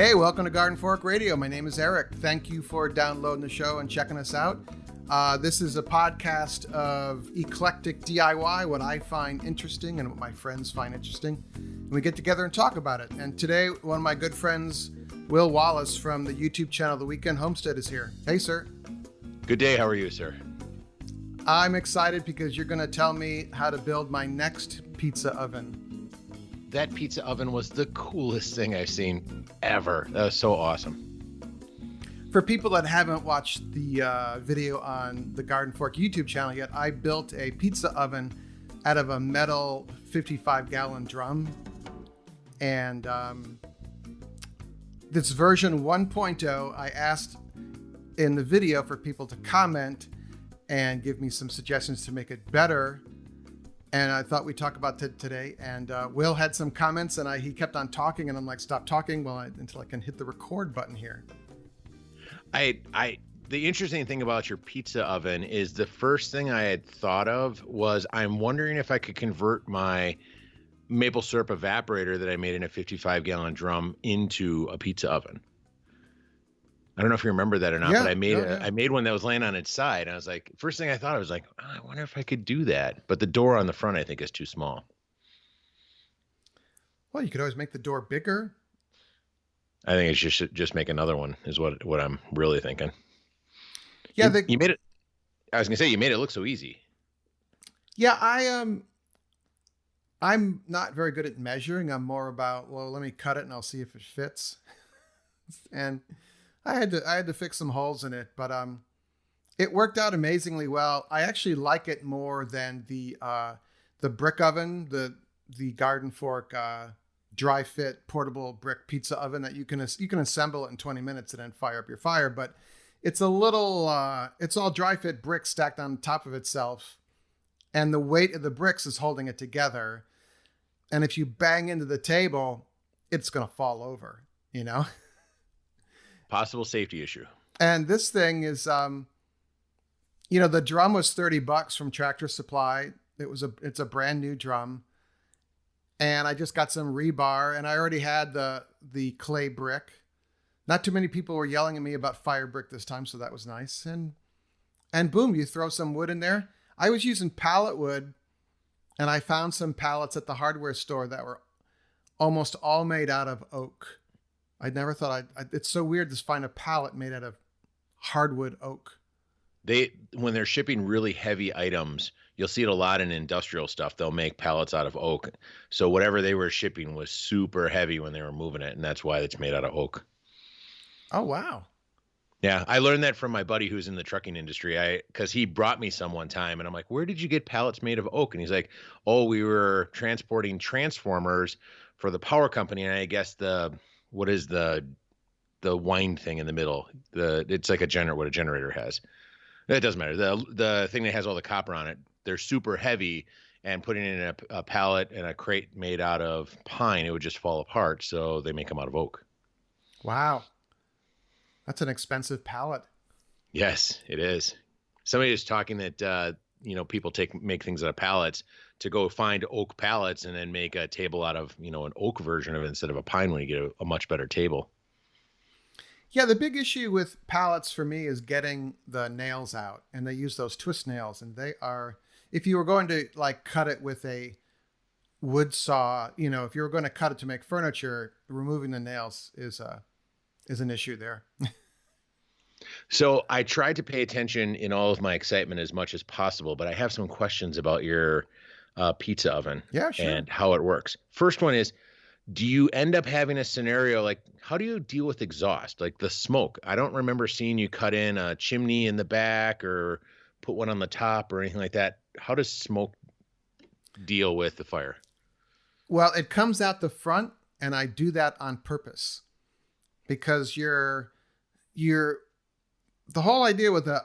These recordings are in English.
Hey, welcome to Garden Fork Radio. My name is Eric. Thank you for downloading the show and checking us out. This is a podcast of eclectic DIY, what I find interesting and what my friends find interesting. And we get together and talk about it. And today, one of my good friends, Will Wallace from the YouTube channel The Weekend Homestead, is here. Hey, sir. Good day. How are you, sir? I'm excited because you're going to tell me how to build my next pizza oven. That pizza oven was the coolest thing I've seen ever. That was so awesome. For people that haven't watched the video on the Garden Fork YouTube channel yet, I built a pizza oven out of a metal 55-gallon drum. And this version 1.0, I asked in the video for people to comment and give me some suggestions to make it better. And I thought we'd talk about it today. And Will had some comments, and he kept on talking, and I'm like, stop talking until I can hit the record button here. The interesting thing about your pizza oven is the first thing I had thought of was I'm wondering if I could convert my maple syrup evaporator that I made in a 55-gallon drum into a pizza oven. I don't know if you remember that or not, but I made one that was laying on its side. And I was like, first thing I thought, I was like, I wonder if I could do that. But the door on the front, I think, is too small. Well, you could always make the door bigger. I think it's just make another one is what I'm really thinking. Yeah, you made it. I was gonna say you made it look so easy. Yeah, I'm not very good at measuring. I'm more about, well, let me cut it and I'll see if it fits. And I had to fix some holes in it, but it worked out amazingly well. I actually like it more than the brick oven, the Garden Fork dry fit portable brick pizza oven that you can assemble it in 20 minutes and then fire up your fire. But it's a little it's all dry fit bricks stacked on top of itself, and the weight of the bricks is holding it together. And if you bang into the table, it's gonna fall over, you know. Possible safety issue. And this thing is, the drum was $30 from Tractor Supply. It's a brand new drum. And I just got some rebar, and I already had the clay brick. Not too many people were yelling at me about fire brick this time, so that was nice. And boom, you throw some wood in there. I was using pallet wood, and I found some pallets at the hardware store that were almost all made out of oak. I never thought it's so weird to find a pallet made out of hardwood oak. When they're shipping really heavy items, you'll see it a lot in industrial stuff. They'll make pallets out of oak. So whatever they were shipping was super heavy when they were moving it, and that's why it's made out of oak. Oh, wow. Yeah, I learned that from my buddy who's in the trucking industry. Because he brought me some one time, and I'm like, where did you get pallets made of oak? And he's like, oh, we were transporting transformers for the power company, and I guess what is the wind thing in the middle? It's like what a generator has. It doesn't matter. The thing that has all the copper on it, they're super heavy, and putting it in a pallet and a crate made out of pine, it would just fall apart. So they make them out of oak. Wow. That's an expensive pallet. Yes, it is. Somebody was talking that, people make things out of pallets to go find oak pallets and then make a table out of, an oak version of it instead of a pine one. You get a much better table. Yeah, the big issue with pallets for me is getting the nails out, and they use those twist nails, and they are, if you were going to cut it with a wood saw, if you were going to cut it to make furniture, removing the nails is an issue there. So I tried to pay attention in all of my excitement as much as possible, but I have some questions about your pizza oven. Yeah, sure. And how it works. First one is, do you end up having a scenario like, how do you deal with exhaust, like the smoke? I don't remember seeing you cut in a chimney in the back or put one on the top or anything like that. How does smoke deal with the fire? Well, it comes out the front, and I do that on purpose because the whole idea with a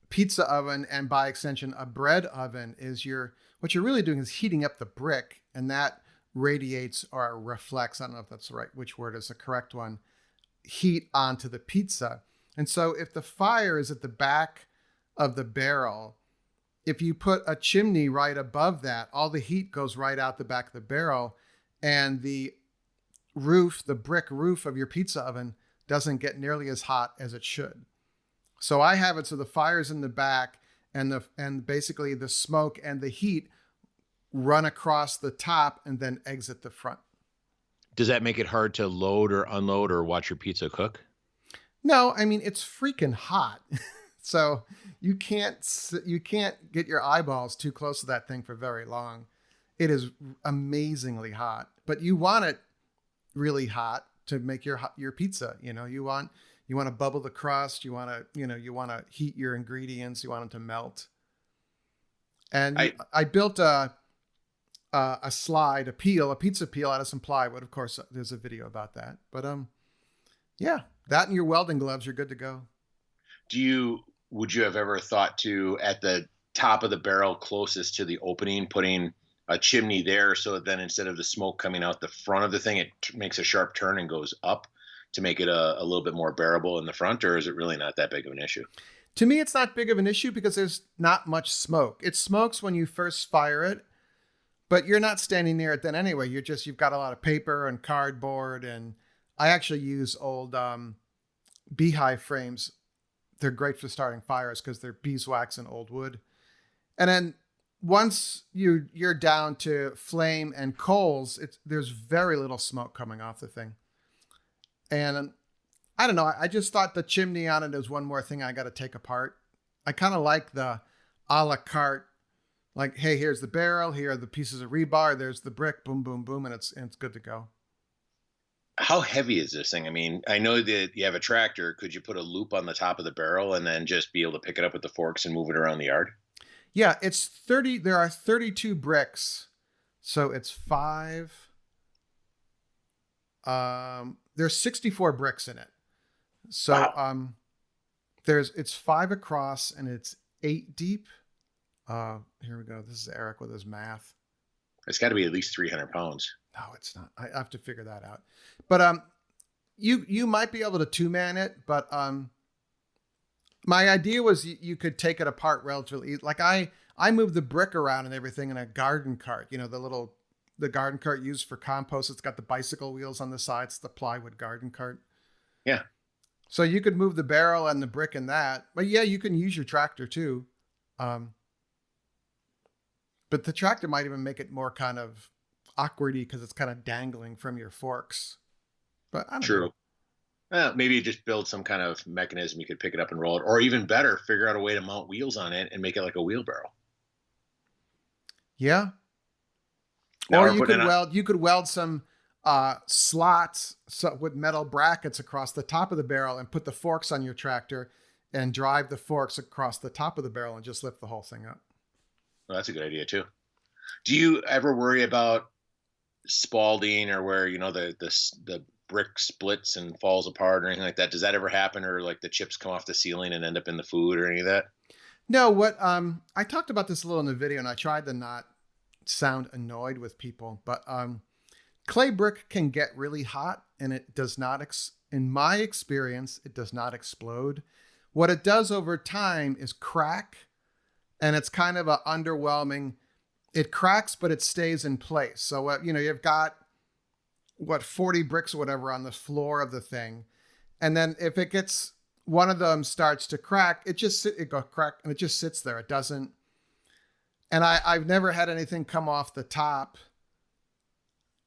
pizza oven, and by extension a bread oven, is what you're really doing is heating up the brick, and that radiates or reflects, I don't know if that's which word is the correct one, heat onto the pizza. And so if the fire is at the back of the barrel, if you put a chimney right above that, all the heat goes right out the back of the barrel, and the roof, the brick roof of your pizza oven doesn't get nearly as hot as it should. So I have it so the fire's in the back, and basically the smoke and the heat run across the top and then exit the front. Does that make it hard to load or unload or watch your pizza cook? No, I mean it's freaking hot. So you can't get your eyeballs too close to that thing for very long. It is amazingly hot, but you want it really hot to make your pizza. You want to bubble the crust. You want to heat your ingredients. You want them to melt. And I built a slide, a pizza peel out of some plywood. Of course, there's a video about that. But yeah, that and your welding gloves, you're good to go. Would you have ever thought to, at the top of the barrel closest to the opening, putting a chimney there, so then instead of the smoke coming out the front of the thing, it makes a sharp turn and goes up to make it a little bit more bearable in the front? Or is it really not that big of an issue? To me, it's not big of an issue because there's not much smoke. It smokes when you first fire it, but you're not standing near it then anyway. You've got a lot of paper and cardboard, and I actually use old beehive frames. They're great for starting fires because they're beeswax and old wood. And then once you're down to flame and coals, there's very little smoke coming off the thing. And I don't know, I just thought the chimney on it is one more thing I got to take apart. I kind of like the a la carte, like, hey, here's the barrel, here are the pieces of rebar, there's the brick, boom, boom, boom, and it's good to go. How heavy is this thing? I mean, I know that you have a tractor. Could you put a loop on the top of the barrel and then just be able to pick it up with the forks and move it around the yard? Yeah, it's 30. There are 32 bricks. So it's 5. There's 64 bricks in it. So Wow. it's 5 across and it's 8 deep. Here we go. This is Eric with his math. It's got to be at least 300 pounds. No, it's not. I have to figure that out. But you might be able to two-man it, but my idea was you could take it apart relatively. Like I moved the brick around and everything in a garden cart. The garden cart used for compost. It's got the bicycle wheels on the sides, the plywood garden cart. Yeah. So you could move the barrel and the brick in that. But yeah, you can use your tractor too. But the tractor might even make it more kind of awkwardy because it's kind of dangling from your forks. But I don't True. know. Maybe you just build some kind of mechanism you could pick it up and roll it, or even better, figure out a way to mount wheels on it and make it like a wheelbarrow. Yeah. Now Or we're putting it on. you could weld some slots with metal brackets across the top of the barrel and put the forks on your tractor and drive the forks across the top of the barrel and just lift the whole thing up. Well, that's a good idea too. Do you ever worry about spalding, or where the brick splits and falls apart or anything like that? Does that ever happen, or like the chips come off the ceiling and end up in the food or any of that? No, what I talked about this a little in the video and I tried to not sound annoyed with people, but clay brick can get really hot and it does not in my experience, it does not explode. What it does over time is crack, and it's kind of a underwhelming. It cracks, but it stays in place. So, you've got 40 bricks or whatever on the floor of the thing. And then if it gets, one of them starts to crack, it goes crack and it just sits there. It doesn't. And I've never had anything come off the top,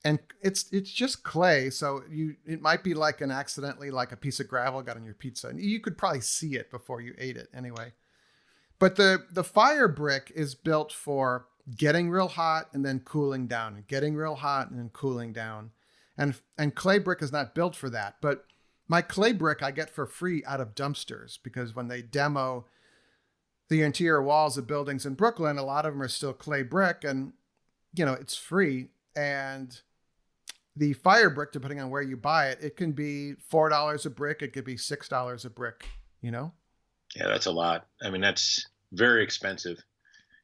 and it's just clay. So it might be like accidentally like a piece of gravel got on your pizza, and you could probably see it before you ate it anyway. But the fire brick is built for getting real hot and then cooling down, and getting real hot and then cooling down. And clay brick is not built for that. But my clay brick I get for free out of dumpsters, because when they demo the interior walls of buildings in Brooklyn, a lot of them are still clay brick, and it's free. And the fire brick, depending on where you buy it, it can be $4 a brick. It could be $6 a brick, Yeah, that's a lot. I mean, that's very expensive.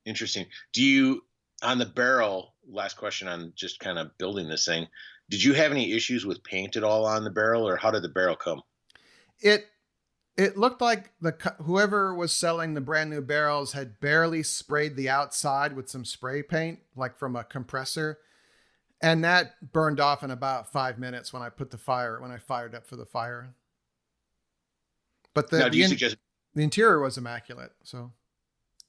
Interesting. Do you, on the barrel, last question on just kind of building this thing, did you have any issues with paint at all on the barrel, or how did the barrel come? It looked like whoever was selling the brand new barrels had barely sprayed the outside with some spray paint, like from a compressor. And that burned off in about 5 minutes when I fired up for the fire. But Now, do you suggest the interior was immaculate. So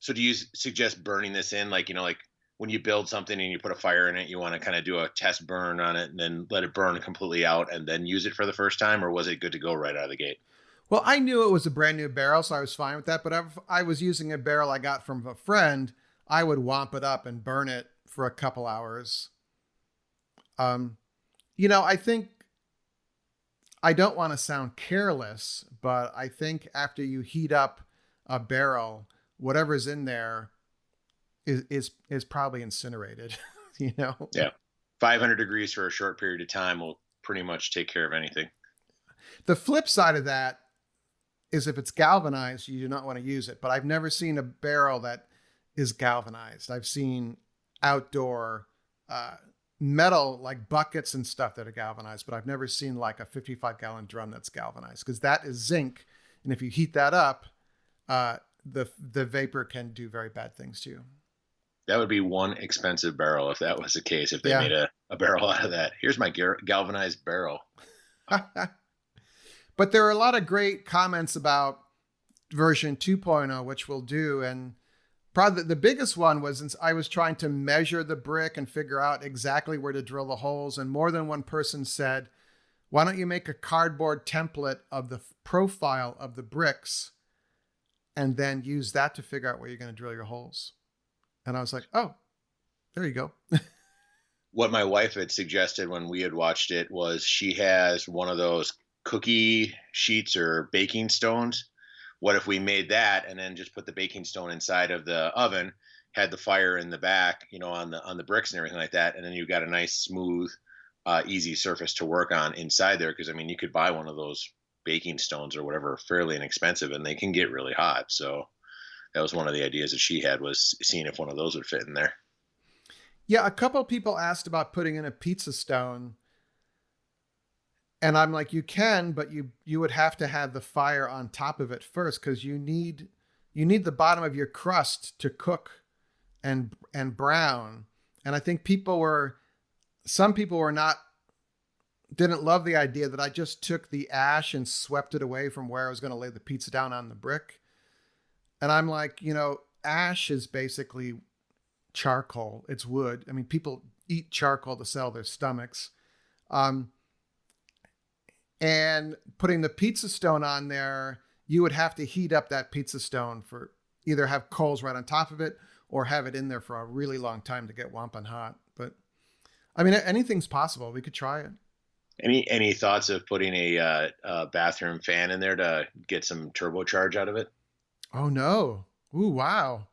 do you suggest burning this in, like, like when you build something and you put a fire in it, you want to kind of do a test burn on it and then let it burn completely out and then use it for the first time, or was it good to go right out of the gate? well, I knew it was a brand new barrel, so I was fine with that. But if I was using a barrel I got from a friend, I would wamp it up and burn it for a couple hours. Um, I think I don't want to sound careless, but I think after you heat up a barrel, whatever's in there is probably incinerated. Yeah. 500 degrees for a short period of time will pretty much take care of anything. The flip side of that is if it's galvanized, you do not want to use it. But I've never seen a barrel that is galvanized. I've seen outdoor metal, like buckets and stuff that are galvanized, but I've never seen like a 55-gallon drum that's galvanized, because that is zinc. And if you heat that up, the vapor can do very bad things to you. That would be one expensive barrel if that was the case, if they made a barrel out of that. Here's my galvanized barrel. But there are a lot of great comments about version 2.0, which we'll do. And probably the biggest one was, since I was trying to measure the brick and figure out exactly where to drill the holes. And more than one person said, why don't you make a cardboard template of the profile of the bricks and then use that to figure out where you're going to drill your holes? And I was like, oh, there you go. What my wife had suggested when we had watched it was, she has one of those cookie sheets or baking stones. What if we made that and then just put the baking stone inside of the oven, had the fire in the back, on the bricks and everything like that, and then you got a nice smooth, easy surface to work on inside there? Because you could buy one of those baking stones or whatever fairly inexpensive, and they can get really hot. So that was one of the ideas that she had, was seeing if one of those would fit in there. Yeah, a couple of people asked about putting in a pizza stone. And I'm like, you can, but you would have to have the fire on top of it first, because you need the bottom of your crust to cook and brown. And I think some people didn't love the idea that I just took the ash and swept it away from where I was going to lay the pizza down on the brick. And I'm like, ash is basically charcoal. It's wood. People eat charcoal to sell their stomachs. And putting the pizza stone on there, you would have to heat up that pizza stone for either have coals right on top of it or have it in there for a really long time to get whomping hot. But anything's possible. We could try it. Any thoughts of putting a bathroom fan in there to get some turbocharge out of it? Oh no. Ooh, wow.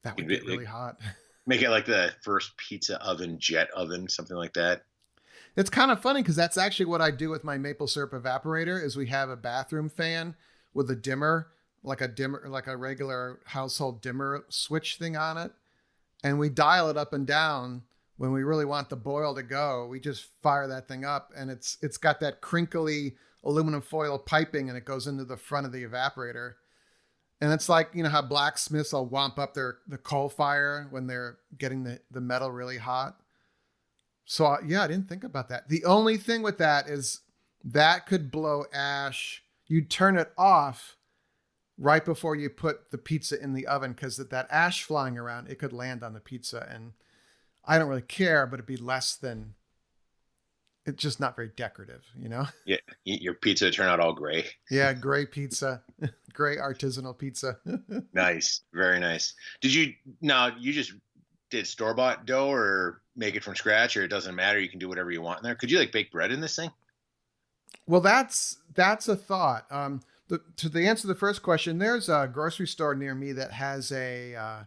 That would get really hot. Make it like the first pizza oven, jet oven, something like that. It's kind of funny because that's actually what I do with my maple syrup evaporator. Is we have a bathroom fan with a dimmer, like a regular household dimmer switch thing on it. And we dial it up and down when we really want the boil to go. We just fire that thing up, and it's got that crinkly aluminum foil piping, and it goes into the front of the evaporator. And it's like, how blacksmiths will wamp up the coal fire when they're getting the metal really hot. So yeah, I didn't think about that. The only thing with that is that could blow ash. You turn it off right before you put the pizza in the oven, because that ash flying around, it could land on the pizza. And I don't really care, but it'd be less than, it's just not very decorative, Yeah, your pizza turn out all gray. Yeah, gray pizza, gray artisanal pizza. Nice, very nice. You just did store-bought dough or make it from scratch, or it doesn't matter, you can do whatever you want in there? Could you bake bread in this thing? Well, that's a thought. To answer the first question, there's a grocery store near me that has a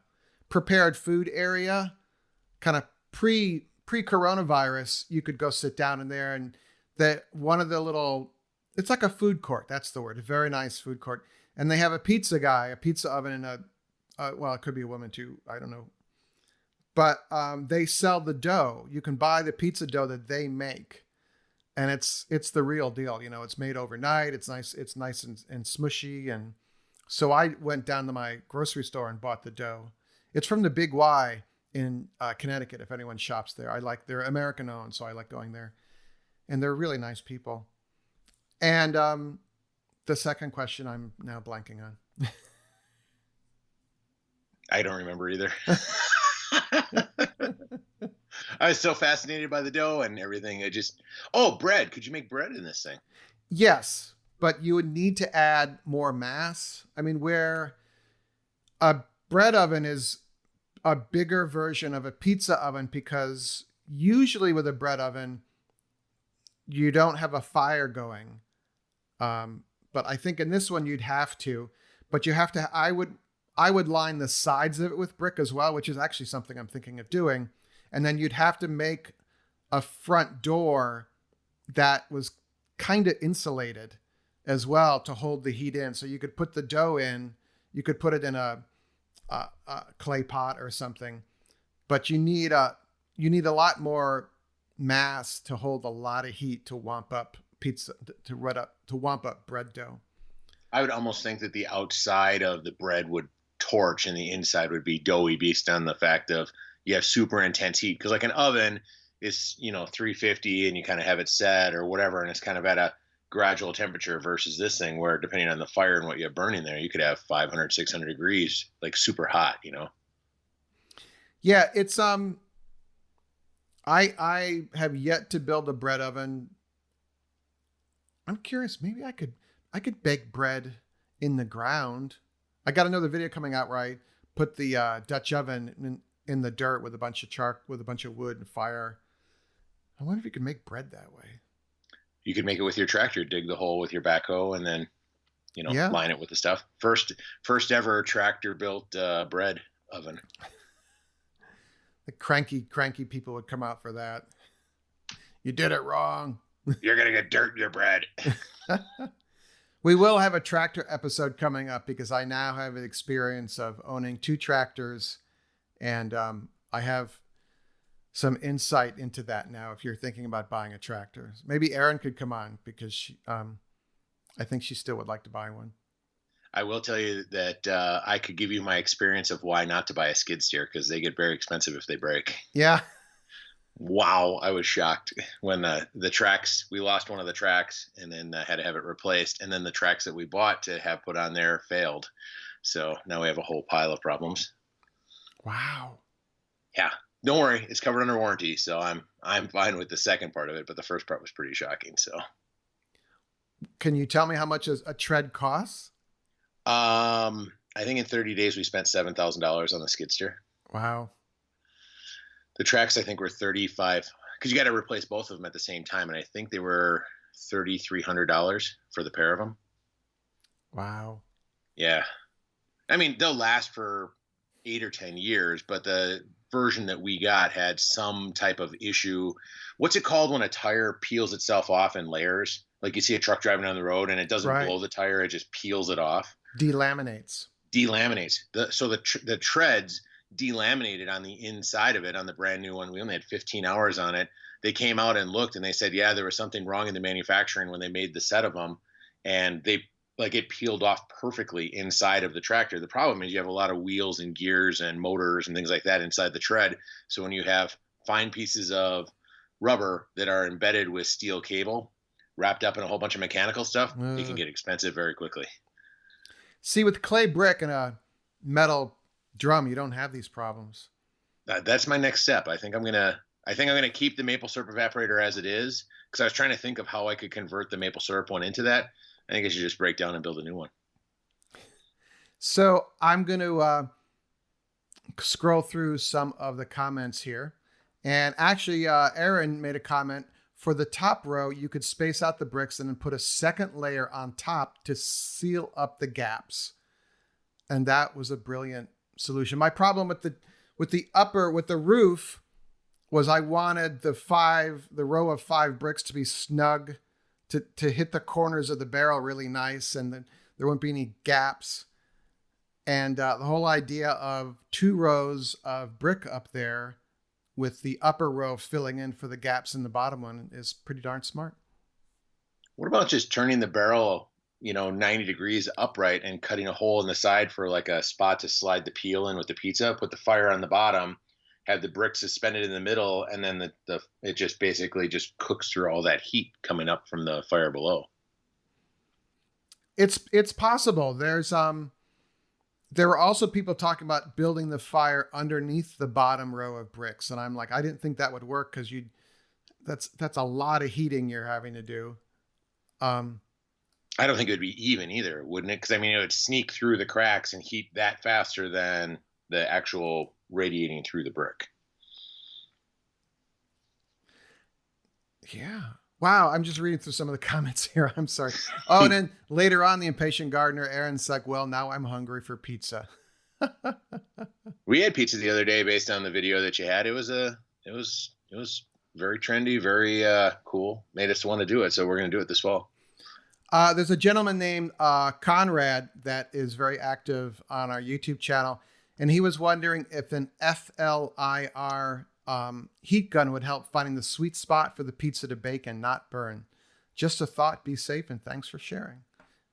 prepared food area, kind of pre-coronavirus. You could go sit down in there, and it's like a food court. That's the word. A very nice food court. And they have a pizza guy, a pizza oven, and it could be a woman too. I don't know. But they sell the dough. You can buy the pizza dough that they make, and it's the real deal. It's made overnight. It's nice. It's nice and smushy. And so I went down to my grocery store and bought the dough. It's from the Big Y, in Connecticut. If anyone shops there, they're American owned, so I like going there, and they're really nice people. And the second question I'm now blanking on. I don't remember either. I was so fascinated by the dough and everything. Bread. Could you make bread in this thing? Yes, but you would need to add more mass. I mean, where a bread oven is a bigger version of a pizza oven, because usually with a bread oven, you don't have a fire going. But I think in this one you'd have to, but you have to, I would line the sides of it with brick as well, which is actually something I'm thinking of doing. And then you'd have to make a front door that was kind of insulated as well to hold the heat in. So you could put the dough in, you could put it in a clay pot or something, but you need a lot more mass to hold a lot of heat to wamp up pizza, to wamp up bread dough. I would almost think that the outside of the bread would torch and the inside would be doughy based on the fact of you have super intense heat. Because like an oven is, 350 and you kind of have it set or whatever, and it's kind of at a gradual temperature versus this thing where depending on the fire and what you have burning there, you could have 500, 600 degrees, like super hot, Yeah, it's I have yet to build a bread oven. I'm curious, maybe I could bake bread in the ground. I got another video coming out where I put the Dutch oven in the dirt with a bunch of wood and fire. I wonder if you could make bread that way. You could make it with your tractor, dig the hole with your backhoe, and then, line it with the stuff. First ever tractor built bread oven. The cranky people would come out for that. You did it wrong. You're going to get dirt in your bread. We will have a tractor episode coming up because I now have an experience of owning 2 tractors, and I have some insight into that now. If you're thinking about buying a tractor, maybe Erin could come on because I think she still would like to buy one. I will tell you that I could give you my experience of why not to buy a skid steer, because they get very expensive if they break. Yeah. Wow, I was shocked when the tracks, we lost one of the tracks and then had to have it replaced, and then the tracks that we bought to have put on there failed. So now we have a whole pile of problems. Wow. Yeah, don't worry, it's covered under warranty, so I'm fine with the second part of it, but the first part was pretty shocking. So, can you tell me how much a tread costs? I think in 30 days we spent $7,000 on the skid steer. Wow. The tracks, I think, were $35 because you got to replace both of them at the same time. And I think they were $3,300 for the pair of them. Wow. Yeah. I mean, they'll last for 8 or 10 years, but the version that we got had some type of issue. What's it called when a tire peels itself off in layers? Like you see a truck driving down the road and it doesn't blow the tire, it just peels it off. Delaminates. So the treads delaminated on the inside of it on the brand new one. We only had 15 hours on it. They came out and looked and they said, yeah, there was something wrong in the manufacturing when they made the set of them. And it peeled off perfectly inside of the tractor. The problem is you have a lot of wheels and gears and motors and things like that inside the tread. So when you have fine pieces of rubber that are embedded with steel cable wrapped up in a whole bunch of mechanical stuff, it can get expensive very quickly. See, with clay brick and a metal drum, you don't have these problems. That's my next step. I think I'm gonna keep the maple syrup evaporator as it is, because I was trying to think of how I could convert the maple syrup one into that. I think I should just break down and build a new one. So I'm going to scroll through some of the comments here. And actually, Erin made a comment. For the top row, you could space out the bricks and then put a second layer on top to seal up the gaps. And that was a brilliant solution. My problem with the roof was I wanted the row of 5 bricks to be snug, to hit the corners of the barrel really nice, and then there wouldn't be any gaps. And the whole idea of 2 rows of brick up there with the upper row filling in for the gaps in the bottom one is pretty darn smart. What about just turning the barrel, 90 degrees upright and cutting a hole in the side for like a spot to slide the peel in with the pizza, put the fire on the bottom, have the brick suspended in the middle, and then the it just basically just cooks through all that heat coming up from the fire below. It's possible. There were also people talking about building the fire underneath the bottom row of bricks, and I'm like, I didn't think that would work because that's a lot of heating you're having to do. I don't think it would be even either, wouldn't it? Because I mean, it would sneak through the cracks and heat that faster than the actual radiating through the brick. Yeah. Wow. I'm just reading through some of the comments here. I'm sorry. Oh, and then later on, the impatient gardener, Aaron's like, well, now I'm hungry for pizza. We had pizza the other day based on the video that you had. It was very trendy, very cool. Made us want to do it. So we're going to do it this fall. There's a gentleman named Conrad that is very active on our YouTube channel. And he was wondering if an FLIR heat gun would help finding the sweet spot for the pizza to bake and not burn. Just a thought, be safe, and thanks for sharing.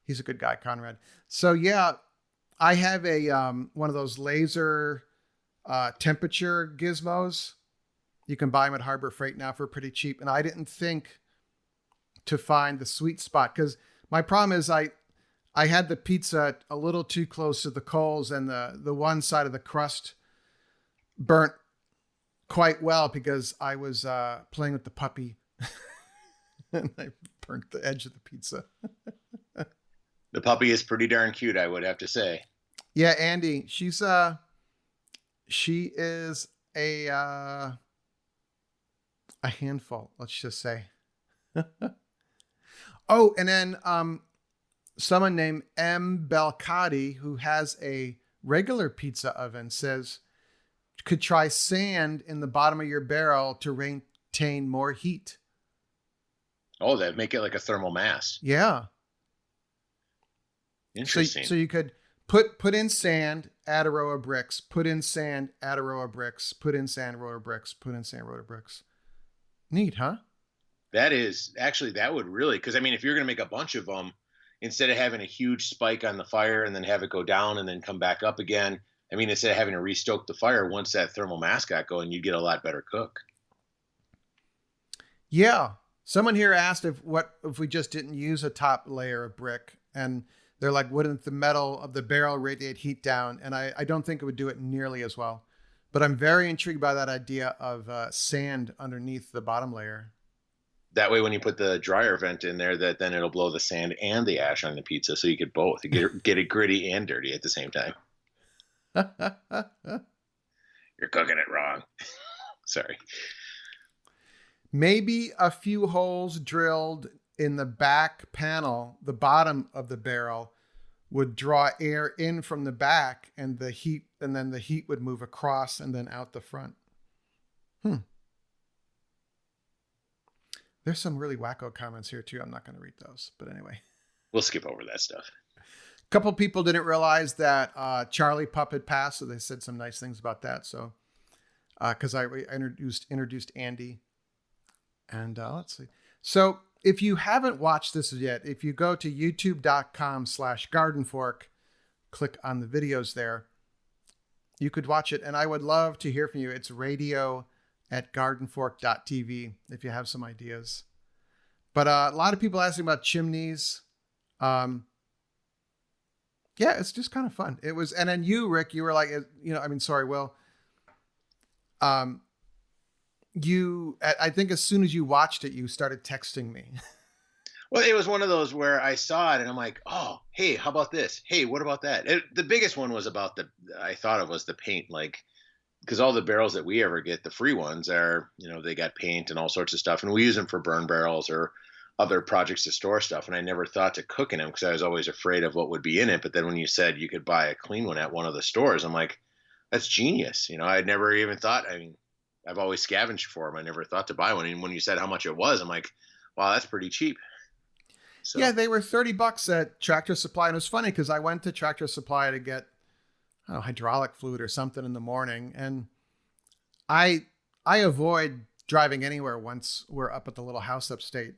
He's a good guy, Conrad. So yeah, I have a one of those laser temperature gizmos. You can buy them at Harbor Freight now for pretty cheap. And I didn't think to find the sweet spot because my problem is I had the pizza a little too close to the coals, and the one side of the crust burnt quite well because I was playing with the puppy and I burnt the edge of the pizza. The puppy is pretty darn cute, I would have to say. Yeah, Andy, she is a handful, let's just say. Oh, and then someone named M. Belcati, who has a regular pizza oven, says could try sand in the bottom of your barrel to retain more heat. Oh, that make it like a thermal mass. Yeah. Interesting. So you could put in sand, add a row of bricks, put in sand, add a row of bricks, put in sand, row of bricks, put in sand, row of bricks. Neat, huh? That is actually, that would really, because I mean, if you're going to make a bunch of them, instead of having a huge spike on the fire and then have it go down and then come back up again, I mean, instead of having to restoke the fire, once that thermal mass got going, you get a lot better cook. Yeah. Someone here asked if we just didn't use a top layer of brick, and they're like, wouldn't the metal of the barrel radiate heat down? And I don't think it would do it nearly as well. But I'm very intrigued by that idea of sand underneath the bottom layer. That way, when you put the dryer vent in there, that then it'll blow the sand and the ash on the pizza, so you get both. You get it gritty and dirty at the same time. You're cooking it wrong. Sorry. Maybe a few holes drilled in the back panel, the bottom of the barrel, would draw air in from the back, and then the heat would move across and then out the front. There's some really wacko comments here too. I'm not going to read those, but anyway. We'll skip over that stuff. A couple people didn't realize that Charlie Pup had passed, so they said some nice things about that. So, because I introduced Andy, and let's see. So, if you haven't watched this yet, if you go to youtube.com/gardenfork, click on the videos there, you could watch it, and I would love to hear from you. It's radio@gardenfork.tv if you have some ideas. But a lot of people asking about chimneys. Yeah, it's just kind of fun. It was, and then you, Rick, you were like, Will. I think as soon as you watched it, you started texting me. Well, it was one of those where I saw it and I'm like, oh, hey, how about this? Hey, what about that? The biggest one was about I thought it was the paint, like, because all the barrels that we ever get, the free ones are, they got paint and all sorts of stuff. And we use them for burn barrels or other projects to store stuff. And I never thought to cook in them because I was always afraid of what would be in it. But then when you said you could buy a clean one at one of the stores, I'm like, that's genius. I'd never even thought, I've always scavenged for them. I never thought to buy one. And when you said how much it was, I'm like, wow, that's pretty cheap. So. Yeah, they were $30 at Tractor Supply. And it was funny because I went to Tractor Supply to get, hydraulic fluid or something in the morning. And I avoid driving anywhere once we're up at the little house upstate.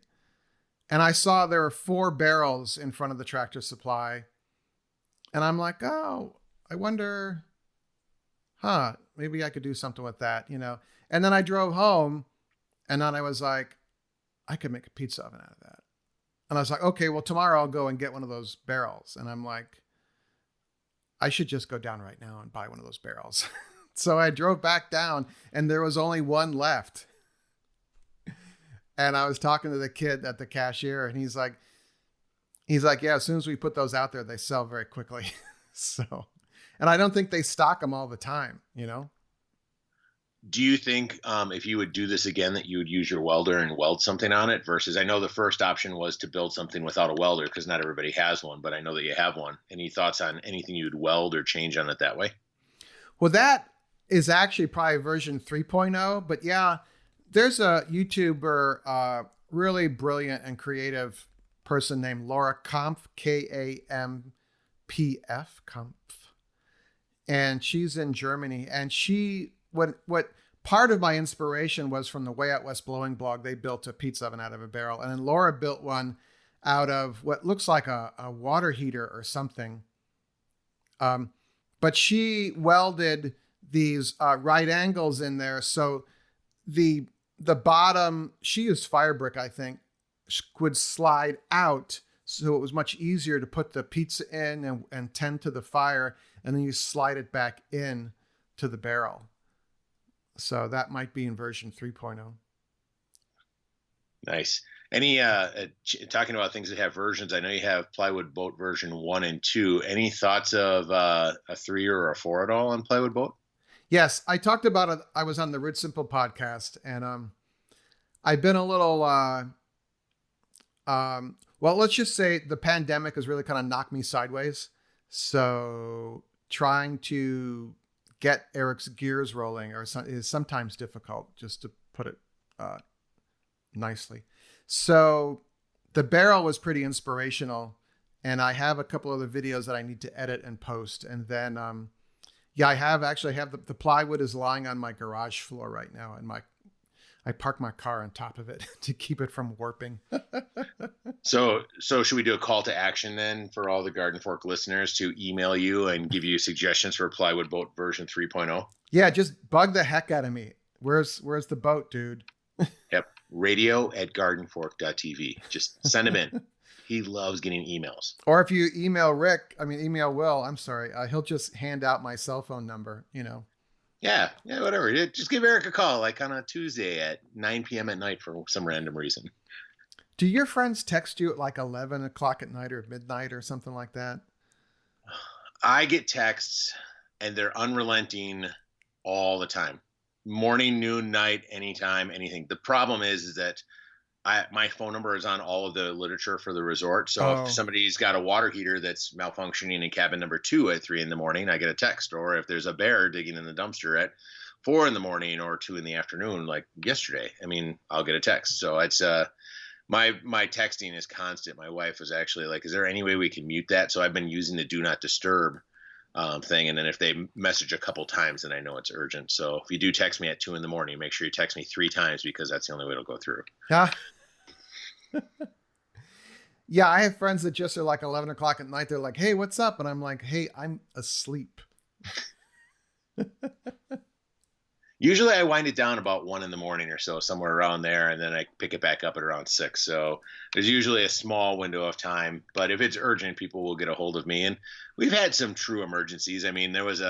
And I saw there were 4 barrels in front of the Tractor Supply. And I'm like, oh, I wonder, maybe I could do something with that, And then I drove home, and then I was like, I could make a pizza oven out of that. And I was like, okay, well, tomorrow I'll go and get one of those barrels. And I'm like, I should just go down right now and buy one of those barrels. So I drove back down, and there was only one left. And I was talking to the kid at the cashier, and he's like, yeah, as soon as we put those out there, they sell very quickly. So, and I don't think they stock them all the time, Do you think if you would do this again, that you would use your welder and weld something on it versus, I know the first option was to build something without a welder because not everybody has one, but I know that you have one. Any thoughts on anything you would weld or change on it that way? Well, that is actually probably version 3.0, but yeah, there's a YouTuber, really brilliant and creative person named Laura Kampf, Kampf, Kampf. And she's in Germany, and what part of my inspiration was from the Way Out West Blowing blog. They built a pizza oven out of a barrel, and then Laura built one out of what looks like a water heater or something. But she welded these right angles in there, so the bottom, she used fire brick, I think, would slide out, so it was much easier to put the pizza in and tend to the fire, and then you slide it back in to the barrel. So that might be in version 3.0. Nice. Any talking about things that have versions, I know you have Plywood Boat version 1 and 2. Any thoughts of a 3 or a 4 at all on Plywood Boat? Yes, I talked about it. I was on the Root Simple podcast, and I've been a little well, let's just say the pandemic has really kind of knocked me sideways. So trying to get Eric's gears rolling is sometimes difficult, just to put it nicely. So the barrel was pretty inspirational, and I have a couple other videos that I need to edit and post. And then, I have the plywood is lying on my garage floor right now, and I park my car on top of it to keep it from warping. So should we do a call to action then for all the Garden Fork listeners to email you and give you suggestions for Plywood Boat version 3.0? Yeah, just bug the heck out of me. Where's the boat, dude? Yep. radio@gardenfork.tv. Just send him in. He loves getting emails. Or if you email Will, I'm sorry, he'll just hand out my cell phone number, Yeah, whatever. Just give Eric a call, like on a Tuesday at 9 p.m. at night for some random reason. Do your friends text you at like 11 o'clock at night or midnight or something like that? I get texts, and they're unrelenting all the time. Morning, noon, night, anytime, anything. The problem is that my phone number is on all of the literature for the resort. So if somebody's got a water heater that's malfunctioning in cabin number 2 at 3 a.m, I get a text. Or if there's a bear digging in the dumpster at 4 a.m. or 2 p.m, like yesterday, I'll get a text. So it's my texting is constant. My wife was actually like, is there any way we can mute that? So I've been using the do not disturb thing. And then if they message a couple times, then I know it's urgent. So if you do text me at 2 a.m, make sure you text me 3 times, because that's the only way it'll go through. Yeah. Yeah, I have friends that just are like 11 o'clock at night. They're like, hey, what's up? And I'm like, hey, I'm asleep. Usually I wind it down about 1 a.m. or so, somewhere around there, and then I pick it back up at around 6. So there's usually a small window of time. But if it's urgent, people will get a hold of me. And we've had some true emergencies. There was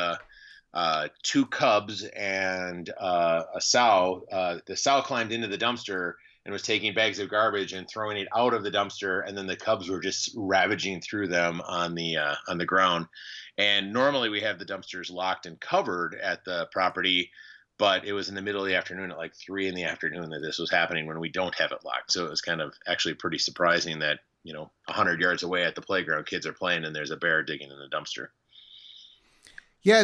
2 cubs and a sow. The sow climbed into the dumpster and was taking bags of garbage and throwing it out of the dumpster, and then the cubs were just ravaging through them on the ground. And normally we have the dumpsters locked and covered at the property, but it was in the middle of the afternoon at like 3 p.m. that this was happening, when we don't have it locked. So it was kind of actually pretty surprising that 100 yards away at the playground, kids are playing and there's a bear digging in the dumpster. Yeah,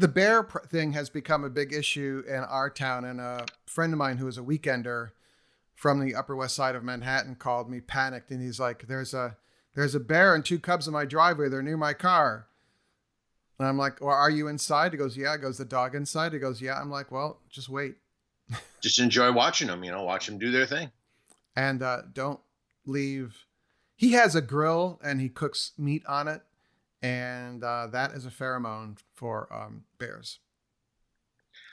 the bear thing has become a big issue in our town. And a friend of mine who is a weekender from the Upper West Side of Manhattan called me panicked. And he's like, there's a bear and 2 cubs in my driveway. They're near my car. And I'm like, well, are you inside? He goes, yeah. He goes, the dog inside? He goes, yeah. I'm like, well, just wait. Just enjoy watching them, watch them do their thing. And don't leave. He has a grill and he cooks meat on it. and that is a pheromone for bears.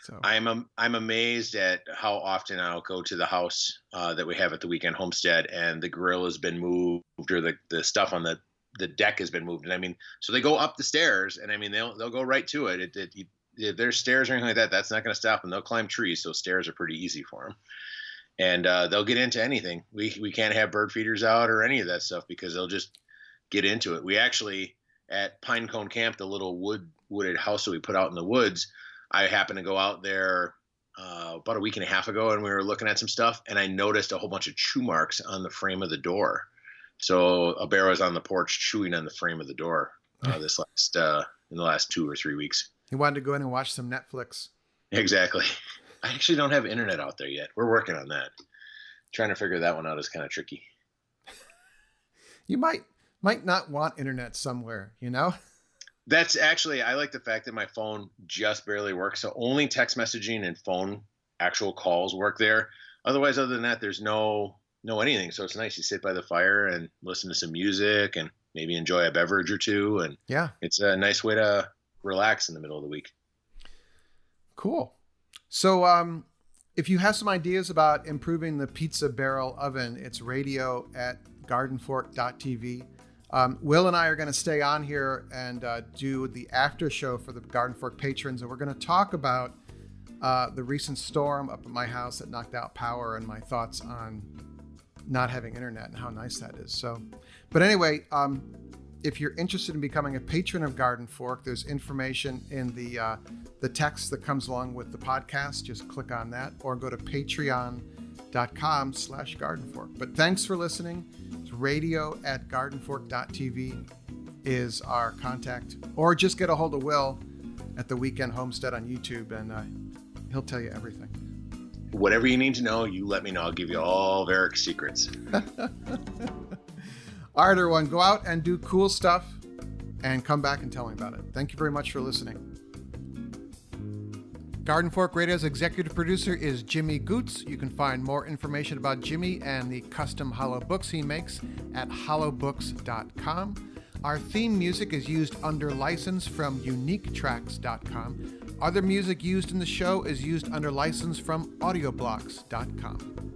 So I'm amazed at how often I'll go to the house that we have at the weekend homestead, and the grill has been moved, or the stuff on the deck has been moved. And I mean, so they go up the stairs, and I mean they'll go right to it. If there's stairs or anything like that, that's not going to stop them. They'll climb trees, so stairs are pretty easy for them. And they'll get into anything. We can't have bird feeders out or any of that stuff because they'll just get into it. We actually, at Pinecone Camp, the little wooded house that we put out in the woods, I happened to go out there about a week and a half ago, and we were looking at some stuff, and I noticed a whole bunch of chew marks on the frame of the door. So a bear was on the porch chewing on the frame of the door in the last 2 or 3 weeks. he wanted to go in and watch some Netflix. Exactly. I actually don't have internet out there yet. We're working on that. Trying to figure that one out is kind of tricky. You might not want internet somewhere, you know? That's actually, I like the fact that my phone just barely works. So only text messaging and phone actual calls work there. Otherwise, other than that, there's no anything. So it's nice. You sit by the fire and listen to some music and maybe enjoy a beverage or two. And yeah, it's a nice way to relax in the middle of the week. Cool. So if you have some ideas about improving the pizza barrel oven, it's radio@gardenfork.tv. Will and I are going to stay on here and do the after show for the Garden Fork patrons. And we're going to talk about the recent storm up at my house that knocked out power and my thoughts on not having internet and how nice that is. So, but anyway, if you're interested in becoming a patron of Garden Fork, there's information in the text that comes along with the podcast. Just click on that or go to patreon.com/gardenfork. But thanks for listening. It's radio@gardenfork.tv is our contact, or just get a hold of Will at the Weekend Homestead on YouTube, and he'll tell you everything. Whatever you need to know, you let me know. I'll give you all of Eric's secrets. All right, everyone, go out and do cool stuff and come back and tell me about it. Thank you very much for listening. Garden Fork Radio's executive producer is Jimmy Goots. You can find more information about Jimmy and the custom hollow books he makes at hollowbooks.com. Our theme music is used under license from uniquetracks.com. Other music used in the show is used under license from audioblocks.com.